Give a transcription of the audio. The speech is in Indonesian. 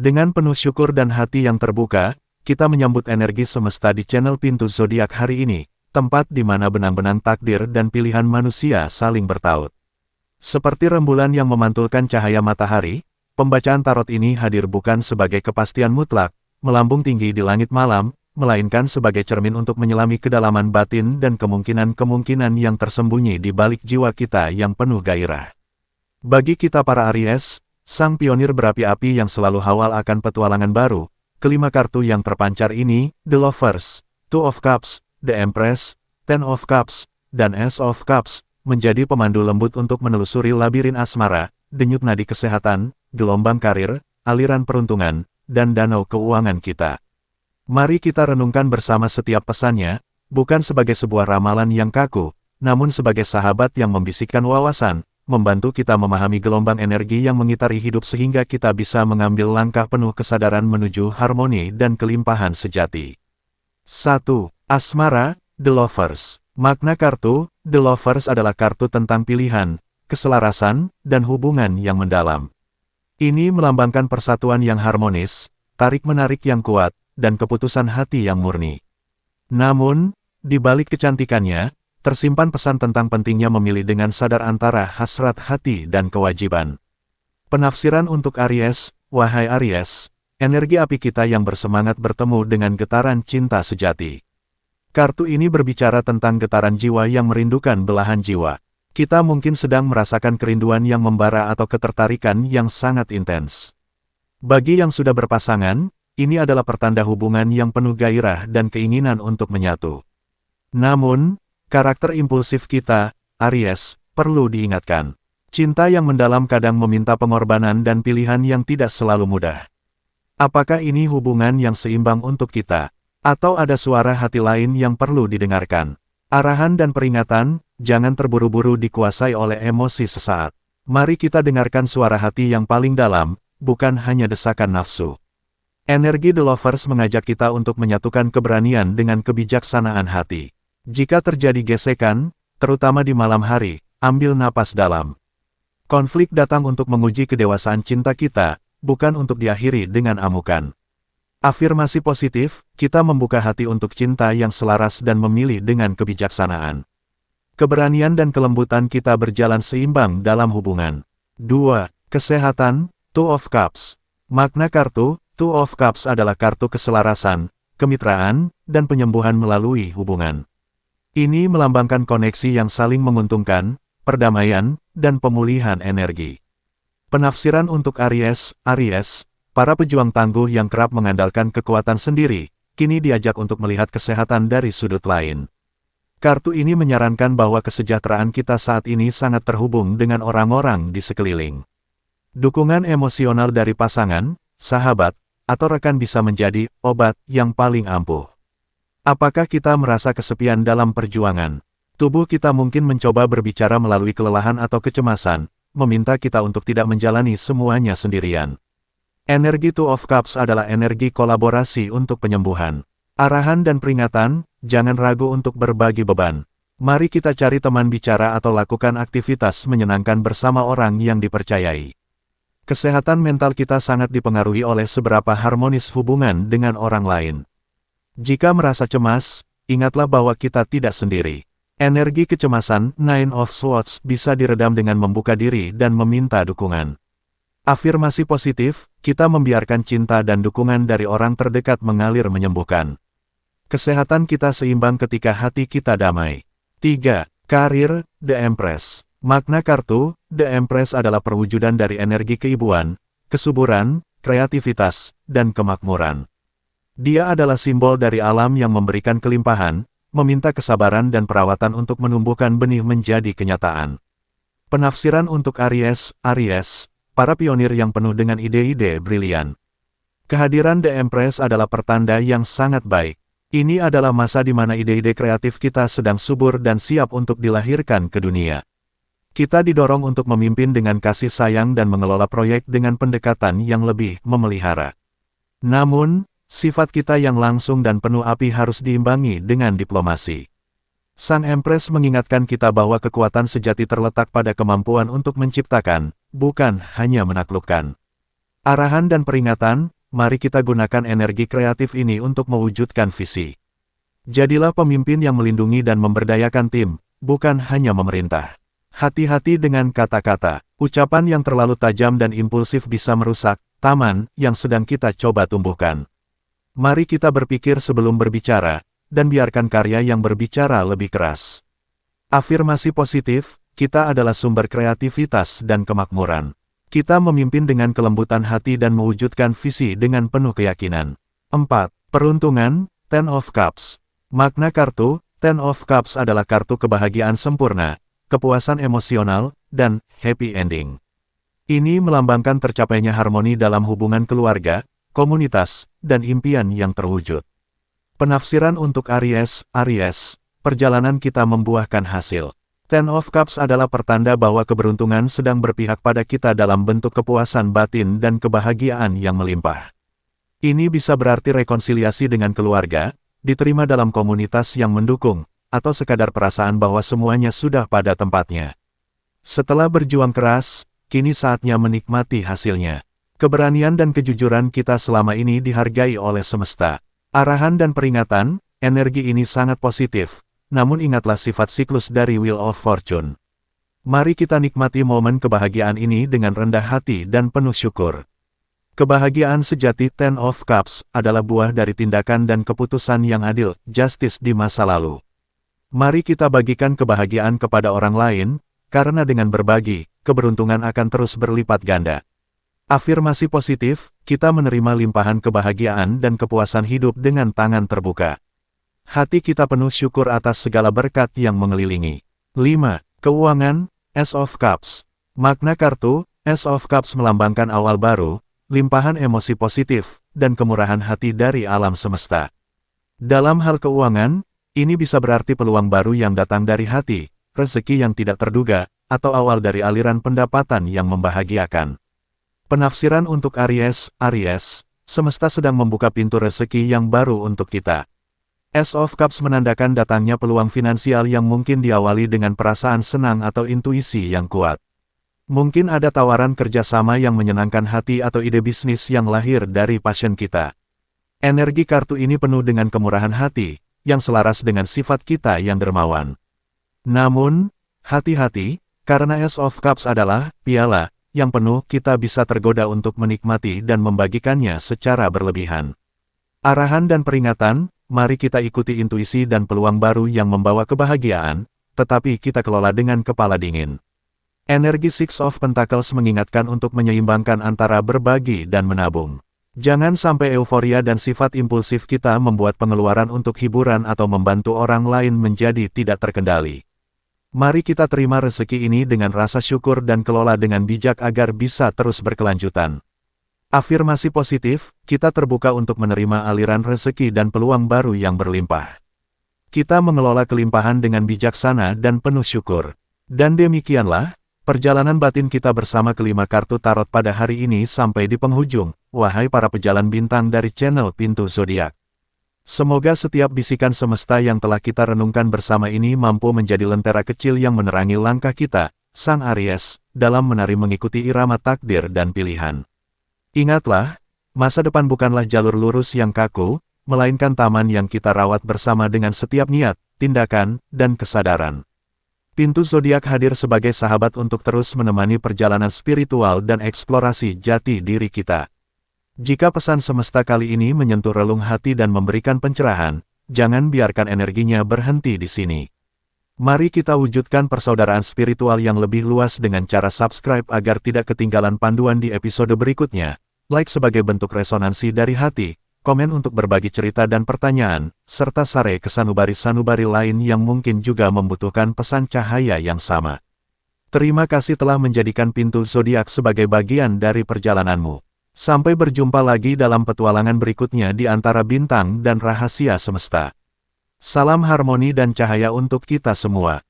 Dengan penuh syukur dan hati yang terbuka, kita menyambut energi semesta di channel Pintu Zodiak hari ini, tempat di mana benang-benang takdir dan pilihan manusia saling bertaut. Seperti rembulan yang memantulkan cahaya matahari, pembacaan tarot ini hadir bukan sebagai kepastian mutlak, melambung tinggi di langit malam, melainkan sebagai cermin untuk menyelami kedalaman batin dan kemungkinan-kemungkinan yang tersembunyi di balik jiwa kita yang penuh gairah. Bagi kita para Aries, sang pionir berapi-api yang selalu hawal akan petualangan baru, kelima kartu yang terpancar ini, The Lovers, Two of Cups, The Empress, Ten of Cups, dan Ace of Cups, menjadi pemandu lembut untuk menelusuri labirin asmara, denyut nadi kesehatan, gelombang karir, aliran peruntungan, dan danau keuangan kita. Mari kita renungkan bersama setiap pesannya, bukan sebagai sebuah ramalan yang kaku, namun sebagai sahabat yang membisikkan wawasan, membantu kita memahami gelombang energi yang mengitari hidup sehingga kita bisa mengambil langkah penuh kesadaran menuju harmoni dan kelimpahan sejati. 1. Asmara, The Lovers. Makna kartu, The Lovers adalah kartu tentang pilihan, keselarasan, dan hubungan yang mendalam. Ini melambangkan persatuan yang harmonis, tarik-menarik yang kuat, dan keputusan hati yang murni. Namun, di balik kecantikannya, tersimpan pesan tentang pentingnya memilih dengan sadar antara hasrat hati dan kewajiban. Penafsiran untuk Aries, wahai Aries, energi api kita yang bersemangat bertemu dengan getaran cinta sejati. Kartu ini berbicara tentang getaran jiwa yang merindukan belahan jiwa. Kita mungkin sedang merasakan kerinduan yang membara atau ketertarikan yang sangat intens. Bagi yang sudah berpasangan, ini adalah pertanda hubungan yang penuh gairah dan keinginan untuk menyatu. Namun, karakter impulsif kita, Aries, perlu diingatkan. Cinta yang mendalam kadang meminta pengorbanan dan pilihan yang tidak selalu mudah. Apakah ini hubungan yang seimbang untuk kita? Atau ada suara hati lain yang perlu didengarkan? Arahan dan peringatan, jangan terburu-buru dikuasai oleh emosi sesaat. Mari kita dengarkan suara hati yang paling dalam, bukan hanya desakan nafsu. Energi The Lovers mengajak kita untuk menyatukan keberanian dengan kebijaksanaan hati. Jika terjadi gesekan, terutama di malam hari, ambil napas dalam. Konflik datang untuk menguji kedewasaan cinta kita, bukan untuk diakhiri dengan amukan. Afirmasi positif, kita membuka hati untuk cinta yang selaras dan memilih dengan kebijaksanaan. Keberanian dan kelembutan kita berjalan seimbang dalam hubungan. 2. Kesehatan, Two of Cups. Makna kartu, Two of Cups adalah kartu keselarasan, kemitraan, dan penyembuhan melalui hubungan. Ini melambangkan koneksi yang saling menguntungkan, perdamaian, dan pemulihan energi. Penafsiran untuk Aries, para pejuang tangguh yang kerap mengandalkan kekuatan sendiri, kini diajak untuk melihat kesehatan dari sudut lain. Kartu ini menyarankan bahwa kesejahteraan kita saat ini sangat terhubung dengan orang-orang di sekeliling. Dukungan emosional dari pasangan, sahabat, atau rekan bisa menjadi obat yang paling ampuh. Apakah kita merasa kesepian dalam perjuangan? Tubuh kita mungkin mencoba berbicara melalui kelelahan atau kecemasan, meminta kita untuk tidak menjalani semuanya sendirian. Energi Two of Cups adalah energi kolaborasi untuk penyembuhan. Arahan dan peringatan, jangan ragu untuk berbagi beban. Mari kita cari teman bicara atau lakukan aktivitas menyenangkan bersama orang yang dipercayai. Kesehatan mental kita sangat dipengaruhi oleh seberapa harmonis hubungan dengan orang lain. Jika merasa cemas, ingatlah bahwa kita tidak sendiri. Energi kecemasan, Nine of Swords, bisa diredam dengan membuka diri dan meminta dukungan. Afirmasi positif, kita membiarkan cinta dan dukungan dari orang terdekat mengalir menyembuhkan. Kesehatan kita seimbang ketika hati kita damai. 3. Karir, The Empress. Makna kartu, The Empress adalah perwujudan dari energi keibuan, kesuburan, kreativitas, dan kemakmuran. Dia adalah simbol dari alam yang memberikan kelimpahan, meminta kesabaran dan perawatan untuk menumbuhkan benih menjadi kenyataan. Penafsiran untuk Aries, para pionir yang penuh dengan ide-ide brilian. Kehadiran The Empress adalah pertanda yang sangat baik. Ini adalah masa di mana ide-ide kreatif kita sedang subur dan siap untuk dilahirkan ke dunia. Kita didorong untuk memimpin dengan kasih sayang dan mengelola proyek dengan pendekatan yang lebih memelihara. Namun, sifat kita yang langsung dan penuh api harus diimbangi dengan diplomasi. Sang Empress mengingatkan kita bahwa kekuatan sejati terletak pada kemampuan untuk menciptakan, bukan hanya menaklukkan. Arahan dan peringatan, mari kita gunakan energi kreatif ini untuk mewujudkan visi. Jadilah pemimpin yang melindungi dan memberdayakan tim, bukan hanya memerintah. Hati-hati dengan kata-kata. Ucapan yang terlalu tajam dan impulsif bisa merusak taman yang sedang kita coba tumbuhkan. Mari kita berpikir sebelum berbicara, dan biarkan karya yang berbicara lebih keras. Afirmasi positif, kita adalah sumber kreativitas dan kemakmuran. Kita memimpin dengan kelembutan hati dan mewujudkan visi dengan penuh keyakinan. 4. Peruntungan, Ten of Cups. Makna kartu, Ten of Cups adalah kartu kebahagiaan sempurna, kepuasan emosional, dan happy ending. Ini melambangkan tercapainya harmoni dalam hubungan keluarga, komunitas, dan impian yang terwujud. Penafsiran untuk Aries, perjalanan kita membuahkan hasil. Ten of Cups adalah pertanda bahwa keberuntungan sedang berpihak pada kita dalam bentuk kepuasan batin dan kebahagiaan yang melimpah. Ini bisa berarti rekonsiliasi dengan keluarga, diterima dalam komunitas yang mendukung, atau sekadar perasaan bahwa semuanya sudah pada tempatnya. Setelah berjuang keras, kini saatnya menikmati hasilnya. Keberanian dan kejujuran kita selama ini dihargai oleh semesta. Arahan dan peringatan, energi ini sangat positif. Namun ingatlah sifat siklus dari Wheel of Fortune. Mari kita nikmati momen kebahagiaan ini dengan rendah hati dan penuh syukur. Kebahagiaan sejati Ten of Cups adalah buah dari tindakan dan keputusan yang adil, justice di masa lalu. Mari kita bagikan kebahagiaan kepada orang lain, karena dengan berbagi, keberuntungan akan terus berlipat ganda. Afirmasi positif, kita menerima limpahan kebahagiaan dan kepuasan hidup dengan tangan terbuka. Hati kita penuh syukur atas segala berkat yang mengelilingi. 5. Keuangan, Ace of Cups. Makna kartu, Ace of Cups melambangkan awal baru, limpahan emosi positif, dan kemurahan hati dari alam semesta. Dalam hal keuangan, ini bisa berarti peluang baru yang datang dari hati, rezeki yang tidak terduga, atau awal dari aliran pendapatan yang membahagiakan. Penafsiran untuk Aries, semesta sedang membuka pintu rezeki yang baru untuk kita. Ace of Cups menandakan datangnya peluang finansial yang mungkin diawali dengan perasaan senang atau intuisi yang kuat. Mungkin ada tawaran kerjasama yang menyenangkan hati atau ide bisnis yang lahir dari passion kita. Energi kartu ini penuh dengan kemurahan hati, yang selaras dengan sifat kita yang dermawan. Namun, hati-hati, karena Ace of Cups adalah piala yang penuh, kita bisa tergoda untuk menikmati dan membagikannya secara berlebihan. Arahan dan peringatan, mari kita ikuti intuisi dan peluang baru yang membawa kebahagiaan, tetapi kita kelola dengan kepala dingin. Energi Six of Pentacles mengingatkan untuk menyeimbangkan antara berbagi dan menabung. Jangan sampai euforia dan sifat impulsif kita membuat pengeluaran untuk hiburan atau membantu orang lain menjadi tidak terkendali. Mari kita terima rezeki ini dengan rasa syukur dan kelola dengan bijak agar bisa terus berkelanjutan. Afirmasi positif, kita terbuka untuk menerima aliran rezeki dan peluang baru yang berlimpah. Kita mengelola kelimpahan dengan bijaksana dan penuh syukur. Dan demikianlah, perjalanan batin kita bersama kelima kartu tarot pada hari ini sampai di penghujung, wahai para pejalan bintang dari channel Pintu Zodiak. Semoga setiap bisikan semesta yang telah kita renungkan bersama ini mampu menjadi lentera kecil yang menerangi langkah kita, Sang Aries, dalam menari mengikuti irama takdir dan pilihan. Ingatlah, masa depan bukanlah jalur lurus yang kaku, melainkan taman yang kita rawat bersama dengan setiap niat, tindakan, dan kesadaran. Pintu Zodiak hadir sebagai sahabat untuk terus menemani perjalanan spiritual dan eksplorasi jati diri kita. Jika pesan semesta kali ini menyentuh relung hati dan memberikan pencerahan, jangan biarkan energinya berhenti di sini. Mari kita wujudkan persaudaraan spiritual yang lebih luas dengan cara subscribe agar tidak ketinggalan panduan di episode berikutnya, like sebagai bentuk resonansi dari hati, komen untuk berbagi cerita dan pertanyaan, serta share ke sanubari-sanubari lain yang mungkin juga membutuhkan pesan cahaya yang sama. Terima kasih telah menjadikan Pintu Zodiak sebagai bagian dari perjalananmu. Sampai berjumpa lagi dalam petualangan berikutnya di antara bintang dan rahasia semesta. Salam harmoni dan cahaya untuk kita semua.